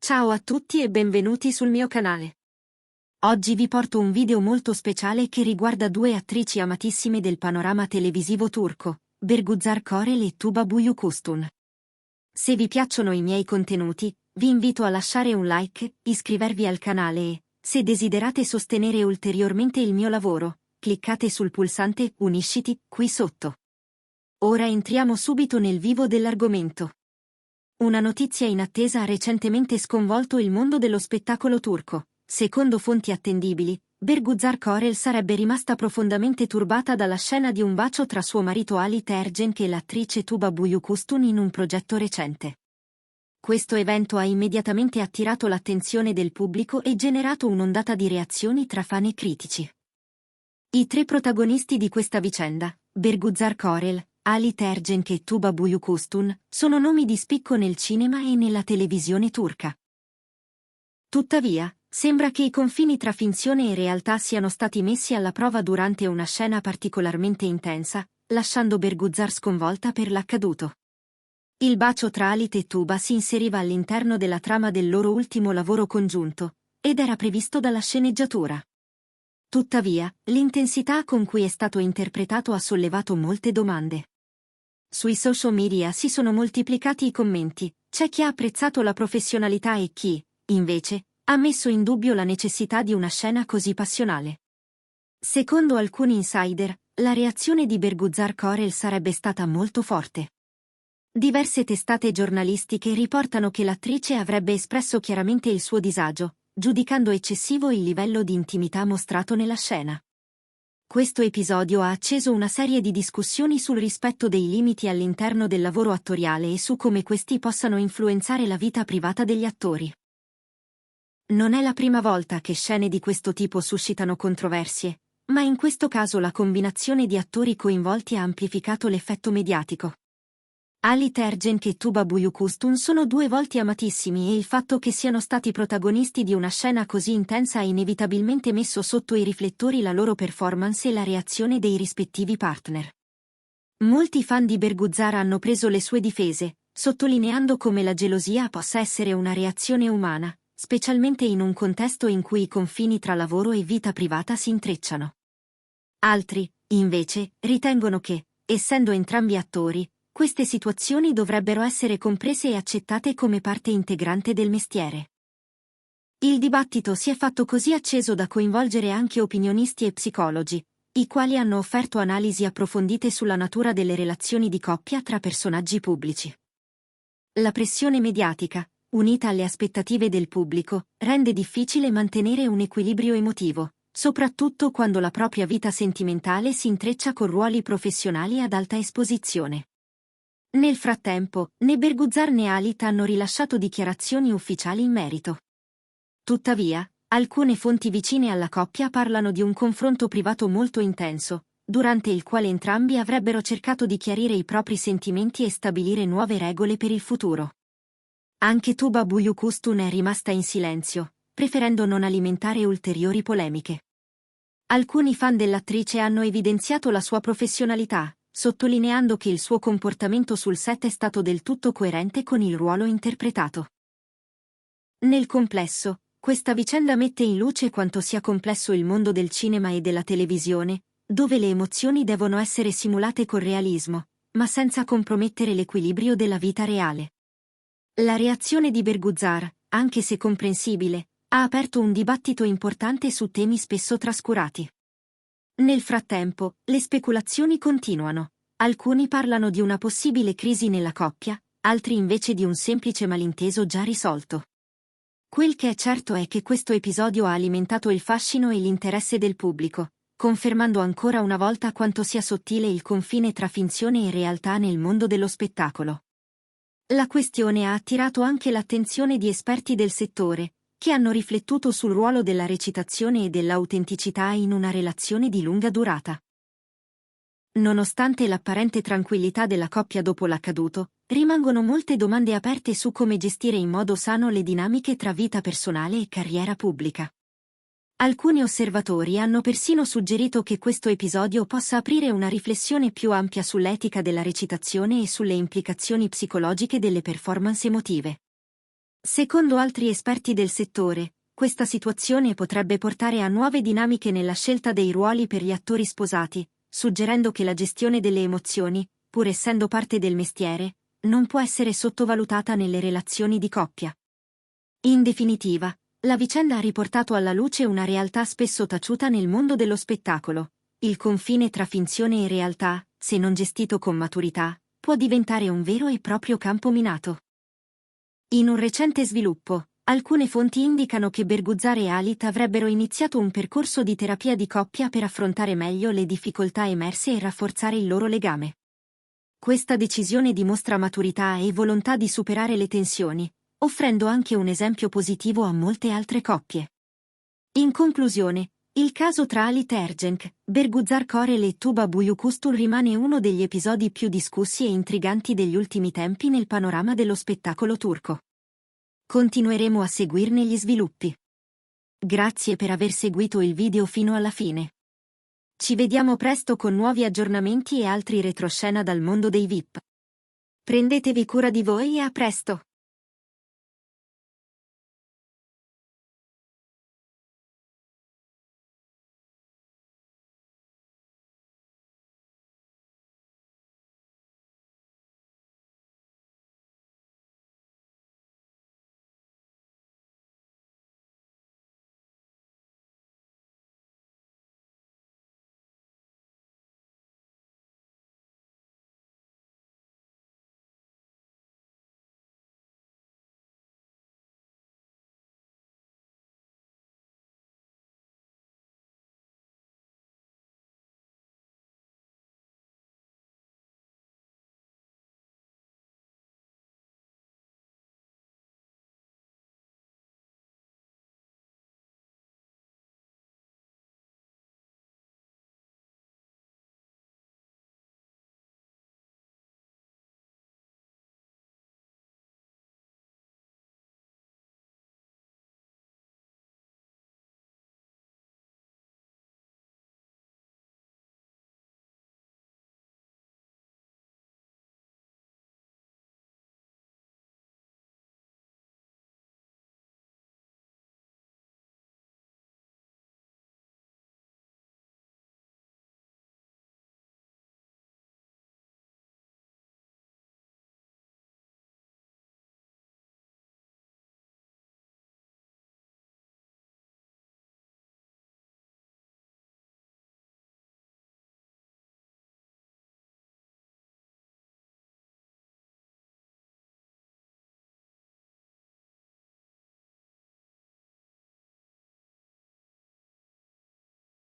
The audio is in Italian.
Ciao a tutti e benvenuti sul mio canale. Oggi vi porto un video molto speciale che riguarda due attrici amatissime del panorama televisivo turco, Birgüzar Korel e Tuba Büyüküstün. Se vi piacciono i miei contenuti, vi invito a lasciare un like, iscrivervi al canale e, se desiderate sostenere ulteriormente il mio lavoro, cliccate sul pulsante Unisciti qui sotto. Ora entriamo subito nel vivo dell'argomento. Una notizia inattesa ha recentemente sconvolto il mondo dello spettacolo turco. Secondo fonti attendibili, Birgüzar Korel sarebbe rimasta profondamente turbata dalla scena di un bacio tra suo marito Ali Tergenk e l'attrice Tuba Büyüküstün in un progetto recente. Questo evento ha immediatamente attirato l'attenzione del pubblico e generato un'ondata di reazioni tra fan e critici. I tre protagonisti di questa vicenda, Birgüzar Korel, Ali Tergenk e Tuba Büyüküstün, sono nomi di spicco nel cinema e nella televisione turca. Tuttavia, sembra che i confini tra finzione e realtà siano stati messi alla prova durante una scena particolarmente intensa, lasciando Birgüzar sconvolta per l'accaduto. Il bacio tra Halit e Tuba si inseriva all'interno della trama del loro ultimo lavoro congiunto, ed era previsto dalla sceneggiatura. Tuttavia, l'intensità con cui è stato interpretato ha sollevato molte domande. Sui social media si sono moltiplicati i commenti, c'è chi ha apprezzato la professionalità e chi, invece, ha messo in dubbio la necessità di una scena così passionale. Secondo alcuni insider, la reazione di Birgüzar Korel sarebbe stata molto forte. Diverse testate giornalistiche riportano che l'attrice avrebbe espresso chiaramente il suo disagio, giudicando eccessivo il livello di intimità mostrato nella scena. Questo episodio ha acceso una serie di discussioni sul rispetto dei limiti all'interno del lavoro attoriale e su come questi possano influenzare la vita privata degli attori. Non è la prima volta che scene di questo tipo suscitano controversie, ma in questo caso la combinazione di attori coinvolti ha amplificato l'effetto mediatico. Ali Tergenk e Tuba Büyüküstün sono due volti amatissimi e il fatto che siano stati protagonisti di una scena così intensa ha inevitabilmente messo sotto i riflettori la loro performance e la reazione dei rispettivi partner. Molti fan di Birgüzar hanno preso le sue difese, sottolineando come la gelosia possa essere una reazione umana, specialmente in un contesto in cui i confini tra lavoro e vita privata si intrecciano. Altri, invece, ritengono che, essendo entrambi attori, queste situazioni dovrebbero essere comprese e accettate come parte integrante del mestiere. Il dibattito si è fatto così acceso da coinvolgere anche opinionisti e psicologi, i quali hanno offerto analisi approfondite sulla natura delle relazioni di coppia tra personaggi pubblici. La pressione mediatica, unita alle aspettative del pubblico, rende difficile mantenere un equilibrio emotivo, soprattutto quando la propria vita sentimentale si intreccia con ruoli professionali ad alta esposizione. Nel frattempo, né Birgüzar né Halit hanno rilasciato dichiarazioni ufficiali in merito. Tuttavia, alcune fonti vicine alla coppia parlano di un confronto privato molto intenso, durante il quale entrambi avrebbero cercato di chiarire i propri sentimenti e stabilire nuove regole per il futuro. Anche Tuba Büyüküstün è rimasta in silenzio, preferendo non alimentare ulteriori polemiche. Alcuni fan dell'attrice hanno evidenziato la sua professionalità, sottolineando che il suo comportamento sul set è stato del tutto coerente con il ruolo interpretato. Nel complesso, questa vicenda mette in luce quanto sia complesso il mondo del cinema e della televisione, dove le emozioni devono essere simulate con realismo, ma senza compromettere l'equilibrio della vita reale. La reazione di Birgüzar, anche se comprensibile, ha aperto un dibattito importante su temi spesso trascurati. Nel frattempo, le speculazioni continuano. Alcuni parlano di una possibile crisi nella coppia, altri invece di un semplice malinteso già risolto. Quel che è certo è che questo episodio ha alimentato il fascino e l'interesse del pubblico, confermando ancora una volta quanto sia sottile il confine tra finzione e realtà nel mondo dello spettacolo. La questione ha attirato anche l'attenzione di esperti del settore, che hanno riflettuto sul ruolo della recitazione e dell'autenticità in una relazione di lunga durata. Nonostante l'apparente tranquillità della coppia dopo l'accaduto, rimangono molte domande aperte su come gestire in modo sano le dinamiche tra vita personale e carriera pubblica. Alcuni osservatori hanno persino suggerito che questo episodio possa aprire una riflessione più ampia sull'etica della recitazione e sulle implicazioni psicologiche delle performance emotive. Secondo altri esperti del settore, questa situazione potrebbe portare a nuove dinamiche nella scelta dei ruoli per gli attori sposati, suggerendo che la gestione delle emozioni, pur essendo parte del mestiere, non può essere sottovalutata nelle relazioni di coppia. In definitiva, la vicenda ha riportato alla luce una realtà spesso taciuta nel mondo dello spettacolo. Il confine tra finzione e realtà, se non gestito con maturità, può diventare un vero e proprio campo minato. In un recente sviluppo, alcune fonti indicano che Berguzzar e Halit avrebbero iniziato un percorso di terapia di coppia per affrontare meglio le difficoltà emerse e rafforzare il loro legame. Questa decisione dimostra maturità e volontà di superare le tensioni, offrendo anche un esempio positivo a molte altre coppie. In conclusione, il caso tra Halit Ergenç, Berguzzar Korel e Tuba Büyüküstün rimane uno degli episodi più discussi e intriganti degli ultimi tempi nel panorama dello spettacolo turco. Continueremo a seguirne gli sviluppi. Grazie per aver seguito il video fino alla fine. Ci vediamo presto con nuovi aggiornamenti e altri retroscena dal mondo dei VIP. Prendetevi cura di voi e a presto!